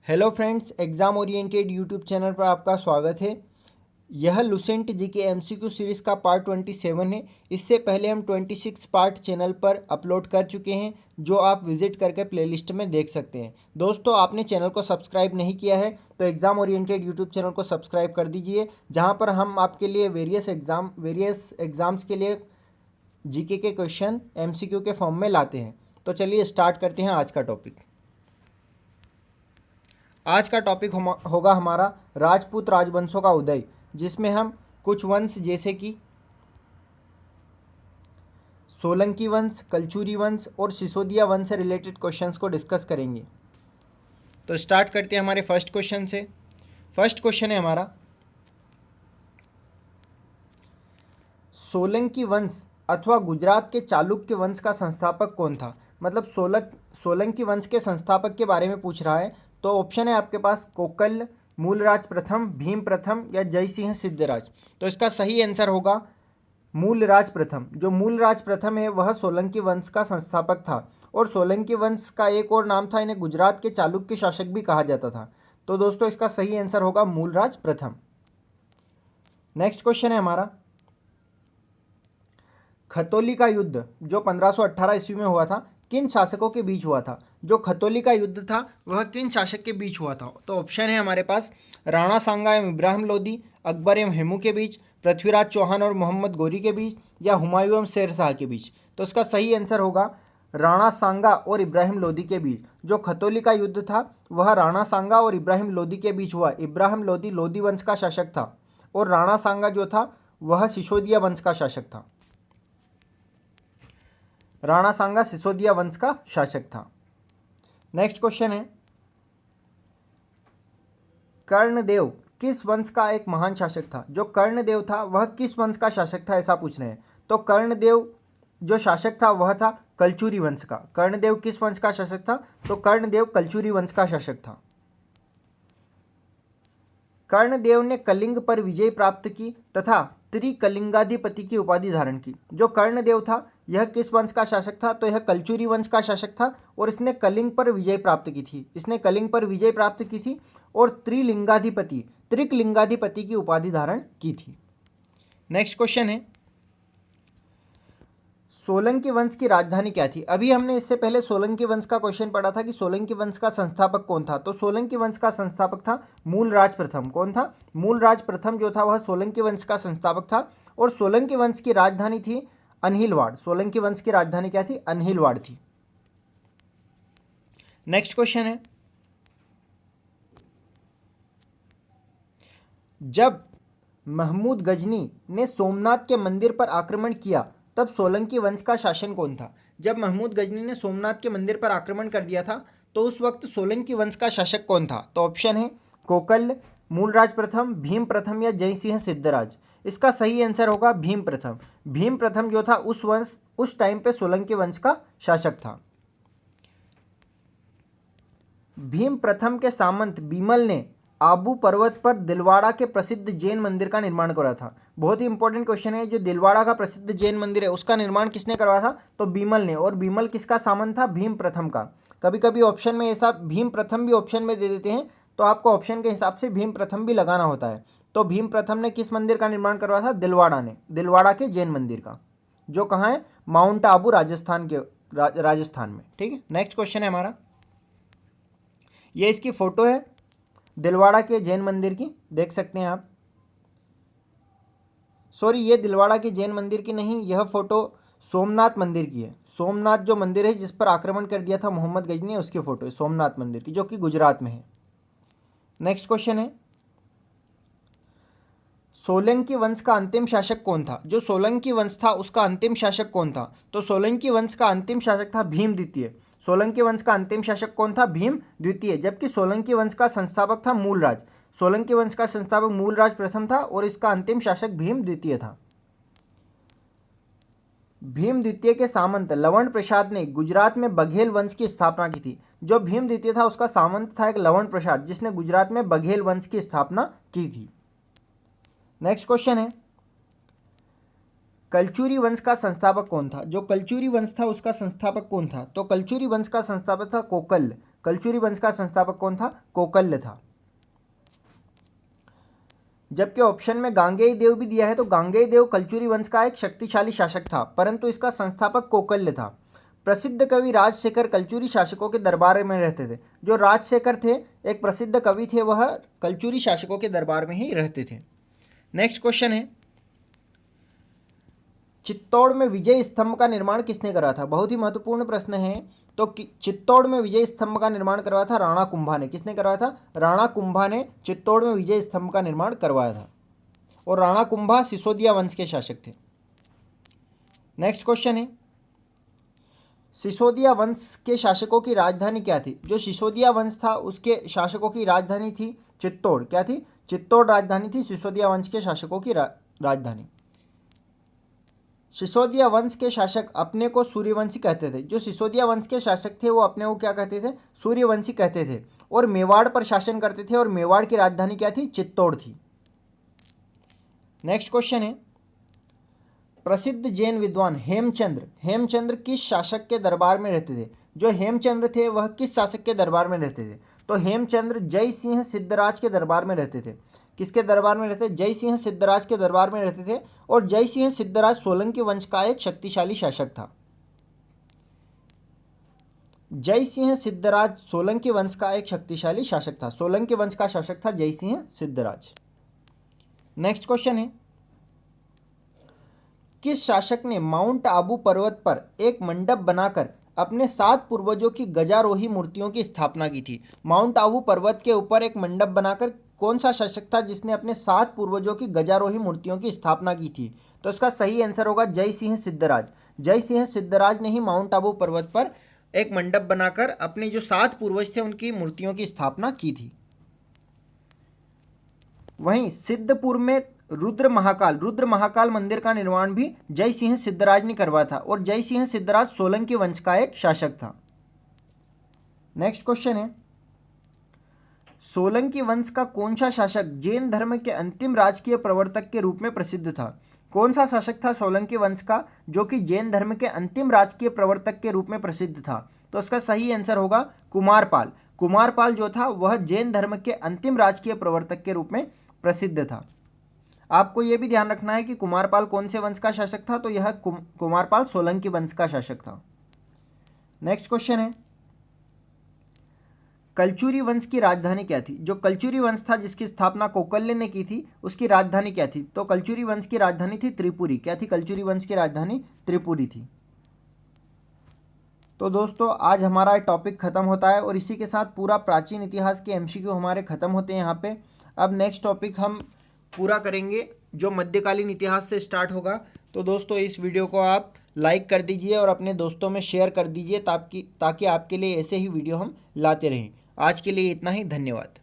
Hello friends, exam oriented YouTube channel पर आपका स्वागत है। यह लुसेंट जीके एमसीक्यू सीरीज़ का पार्ट 27 है। इससे पहले हम 26 पार्ट चैनल पर अपलोड कर चुके हैं, जो आप विजिट करके प्लेलिस्ट में देख सकते हैं। दोस्तों, आपने चैनल को सब्सक्राइब नहीं किया है तो एग्ज़ाम ओरिएंटेड यूट्यूब चैनल को सब्सक्राइब कर दीजिए, जहाँ पर हम आपके लिए वेरियस एग्ज़ाम्स के लिए जीके के क्वेश्चन एमसीक्यू के फॉर्म में लाते हैं। तो चलिए स्टार्ट करते हैं आज का टॉपिक। आज का टॉपिक होगा हमारा राजपूत राजवंशों का उदय, जिसमें हम कुछ वंश जैसे कि सोलंकी वंश, कलचुरी वंश और सिसोदिया वंश से रिलेटेड क्वेश्चंस को डिस्कस करेंगे। तो स्टार्ट करते हैं हमारे फर्स्ट क्वेश्चन से। फर्स्ट क्वेश्चन है हमारा, सोलंकी वंश अथवा गुजरात के चालुक्य वंश का संस्थापक कौन था। मतलब सोलंकी वंश के संस्थापक के बारे में पूछ रहा है। तो ऑप्शन है आपके पास कोकल, मूलराज प्रथम, भीम प्रथम या जयसिंह सिद्धराज। तो इसका सही आंसर होगा मूलराज प्रथम। जो मूलराज प्रथम है वह सोलंकी वंश का संस्थापक था, और सोलंकी वंश का एक और नाम था, इन्हें गुजरात के चालुक्य शासक भी कहा जाता था। तो दोस्तों, इसका सही आंसर होगा मूलराज प्रथम। नेक्स्ट क्वेश्चन है हमारा, खतौली का युद्ध जो 1518 ईस्वी में हुआ था, किन शासकों के बीच हुआ था। जो खतौली का युद्ध था वह किन शासक के बीच हुआ था। तो ऑप्शन है हमारे पास राणा सांगा एवं इब्राहिम लोदी, अकबर एवं हेमू के बीच, पृथ्वीराज चौहान और मोहम्मद गौरी के बीच, या हुमायूं एवं शेर शाह के बीच। तो इसका सही आंसर होगा राणा सांगा और इब्राहिम लोदी के बीच। जो खतौली का युद्ध था वह राणा सांगा और इब्राहिम लोदी के बीच हुआ। इब्राहिम लोदी लोदी वंश का शासक था, और राणा सांगा जो था वह सिसोदिया वंश का शासक था। राणा सांगा सिसोदिया वंश का शासक था। नेक्स्ट क्वेश्चन है, कर्णदेव किस वंश का एक महान शासक था। जो कर्णदेव था वह किस वंश का शासक था, ऐसा पूछ रहे हैं। तो कर्णदेव जो शासक था वह था कलचुरी वंश का। कर्णदेव किस वंश का शासक था। तो कर्णदेव कलचुरी वंश का शासक था। कर्णदेव ने कलिंग पर विजय प्राप्त की तथा त्रिकलिंगाधिपति की उपाधि धारण की। जो कर्णदेव था यह किस वंश का शासक था। तो यह कलचुरी वंश का शासक था, और इसने कलिंग पर विजय प्राप्त की थी। और त्रिकलिंगाधिपति की उपाधि धारण की थी। नेक्स्ट क्वेश्चन है, सोलंकी वंश की राजधानी क्या थी। अभी हमने इससे पहले सोलंकी वंश का क्वेश्चन पढ़ा था कि सोलंकी वंश का संस्थापक कौन था। तो सोलंकी वंश का संस्थापक था मूलराज प्रथम। कौन था। मूलराज प्रथम जो था वह सोलंकी वंश का संस्थापक था, और सोलंकी वंश की राजधानी थी अनहिलवाड़। सोलंकी वंश की राजधानी क्या थी। अनहिलवाड़ थी। नेक्स्ट क्वेश्चन है, जब महमूद गजनी ने सोमनाथ के मंदिर पर आक्रमण किया तब सोलंकी वंश का शासन कौन था। जब महमूद गजनी ने सोमनाथ के मंदिर पर आक्रमण कर दिया था तो उस वक्त सोलंकी वंश का शासक कौन था। तो ऑप्शन है कोकल, मूलराज प्रथम, भीम प्रथम या जयसिंह सिद्धराज। इसका सही आंसर होगा भीम प्रथम। भीम प्रथम जो था उस टाइम पे सोलंकी वंश का शासक था। भीम प्रथम के सामंत बीमल ने आबू पर्वत पर दिलवाड़ा के प्रसिद्ध जैन मंदिर का निर्माण करवाया था। बहुत ही इंपॉर्टेंट क्वेश्चन है। जो दिलवाड़ा का प्रसिद्ध जैन मंदिर है उसका निर्माण किसने करवाया था। तो बीमल ने। और बीमल किसका सामंत था। भीम प्रथम का। कभी कभी ऑप्शन में ऐसा भीम प्रथम भी ऑप्शन में दे देते हैं, तो आपको ऑप्शन के हिसाब से भीम प्रथम भी लगाना होता है। तो भीम प्रथम ने किस मंदिर का निर्माण करवाया था। दिलवाड़ा ने। दिलवाड़ा के जैन मंदिर का, जो कहाँ है, माउंट आबू राजस्थान में। ठीक है। नेक्स्ट क्वेश्चन है हमारा, ये इसकी फोटो है दिलवाड़ा के जैन मंदिर की, देख सकते हैं आप। सॉरी, ये दिलवाड़ा के जैन मंदिर की नहीं, यह फोटो सोमनाथ मंदिर की है। सोमनाथ जो मंदिर है जिस पर आक्रमण कर दिया था मोहम्मद गजनी ने, उसकी फोटो है सोमनाथ मंदिर की, जो कि गुजरात में है। नेक्स्ट क्वेश्चन है, सोलंकी वंश का अंतिम शासक कौन था। जो सोलंकी वंश था उसका अंतिम शासक कौन था। तो सोलंकी वंश का अंतिम शासक था भीम द्वितीय। सोलंकी वंश का अंतिम शासक कौन था। भीम द्वितीय। जबकि सोलंकी वंश का संस्थापक था मूलराज। सोलंकी वंश का संस्थापक मूलराज प्रथम था, और इसका अंतिम शासक भीम द्वितीय था। भीम द्वितीय के सामंत लवण प्रसाद ने गुजरात में बघेल वंश की स्थापना की थी। जो भीम द्वितीय था उसका सामंत था एक लवण प्रसाद, जिसने गुजरात में बघेल वंश की स्थापना की थी। नेक्स्ट क्वेश्चन है, कलचुरी वंश का संस्थापक कौन था। जो कलचुरी वंश था उसका संस्थापक कौन था। तो कलचुरी वंश का संस्थापक था कोकल। कलचुरी वंश का संस्थापक कौन था? कोकल्य था। जबकि ऑप्शन में गांगेय देव भी दिया है, तो गांगेय देव कलचुरी वंश का एक शक्तिशाली शासक था, परंतु इसका संस्थापक कोकल्य था। प्रसिद्ध कवि राजशेखर कलचुरी शासकों के दरबार में रहते थे। जो राजशेखर थे एक प्रसिद्ध कवि थे, वह कलचुरी शासकों के दरबार में ही रहते थे। नेक्स्ट क्वेश्चन है, चित्तौड़ में विजय स्तंभ का निर्माण किसने करा था? बहुत ही महत्वपूर्ण प्रश्न है। तो चित्तौड़ में विजय स्तंभ का निर्माण करवाया था राणा कुंभा ने। किसने करवाया था? राणा कुंभा ने चित्तौड़ में विजय स्तंभ का निर्माण करवाया था। और राणा कुंभा सिसोदिया वंश के शासक थे। नेक्स्ट क्वेश्चन है, सिसोदिया वंश के शासकों की राजधानी क्या थी? जो सिसोदिया वंश था उसके शासकों की राजधानी थी चित्तौड़। क्या थी? चित्तौड़ राजधानी थी सिसोदिया वंश के शासकों की राजधानी। सिसोदिया वंश के शासक अपने को सूर्यवंशी कहते थे। जो सिसोदिया वंश के शासक थे वो अपने को क्या कहते थे? सूर्यवंशी कहते थे। और मेवाड़ पर शासन करते थे, और मेवाड़ की राजधानी क्या थी? चित्तौड़ थी। नेक्स्ट क्वेश्चन है, प्रसिद्ध जैन विद्वान हेमचंद्र किस शासक के दरबार में रहते थे? जो हेमचंद्र थे वह किस शासक के दरबार में रहते थे? तो हेमचंद्र जय सिंह सिद्धराज के दरबार में रहते थे। किसके दरबार में रहते? जय सिंह सिद्धराज के दरबार में रहते थे। और जय सिंह सिद्धराज सोलंकी वंश का एक शक्तिशाली शासक था। जय सिंह सिद्धराज सोलंकी वंश का एक शक्तिशाली शासक था। सोलंकी वंश का शासक था जय सिंह सिद्धराज। नेक्स्ट क्वेश्चन है, किस शासक ने माउंट आबू पर्वत पर एक मंडप बनाकर अपने 7 पूर्वजों की गजारोही मूर्तियों की स्थापना की थी? माउंट आबू पर्वत के ऊपर एक मंडप बनाकर कौन सा शासक था जिसने अपने 7 पूर्वजों की गजारोही मूर्तियों की स्थापना की थी? तो इसका सही आंसर होगा जय सिंह सिद्धराज। जय सिंह सिद्धराज ने ही माउंट आबू पर्वत पर एक मंडप बनाकर अपने जो 7 पूर्वज थे उनकी मूर्तियों की स्थापना की थी। वहीं सिद्धपुर में रुद्र महाकाल मंदिर का निर्माण भी जय सिंह सिद्धराज ने करवाया था। और जय सिंह सिद्धराज सोलंकी वंश का एक शासक था। नेक्स्ट क्वेश्चन है, सोलंकी वंश का कौन सा शासक जैन धर्म के अंतिम राजकीय प्रवर्तक के रूप में प्रसिद्ध था? कौन सा शासक था सोलंकी वंश का जो कि जैन धर्म के अंतिम राजकीय प्रवर्तक के रूप में प्रसिद्ध था? तो इसका सही आंसर होगा कुमारपाल। कुमारपाल जो था वह जैन धर्म के अंतिम राजकीय प्रवर्तक के रूप में प्रसिद्ध था। आपको यह भी ध्यान रखना है कि कुमारपाल कौन से वंश का शासक था? तो यह कुमारपाल सोलंकी वंश का शासक था। नेक्स्ट क्वेश्चन है, कलचुरी वंश की राजधानी क्या थी? जो कलचुरी वंश था जिसकी स्थापना कोकल्य ने की थी उसकी राजधानी क्या थी? तो कलचुरी वंश की राजधानी थी त्रिपुरी। क्या थी? कलचुरी वंश की राजधानी त्रिपुरी थी। तो दोस्तों आज हमारा टॉपिक खत्म होता है और इसी के साथ पूरा प्राचीन इतिहास के एमसीक्यू हमारे खत्म होते हैं यहाँ पे। अब नेक्स्ट टॉपिक हम पूरा करेंगे जो मध्यकालीन इतिहास से स्टार्ट होगा। तो दोस्तों इस वीडियो को आप लाइक कर दीजिए और अपने दोस्तों में शेयर कर दीजिए ताकि आपके लिए ऐसे ही वीडियो हम लाते रहें। आज के लिए इतना ही, धन्यवाद।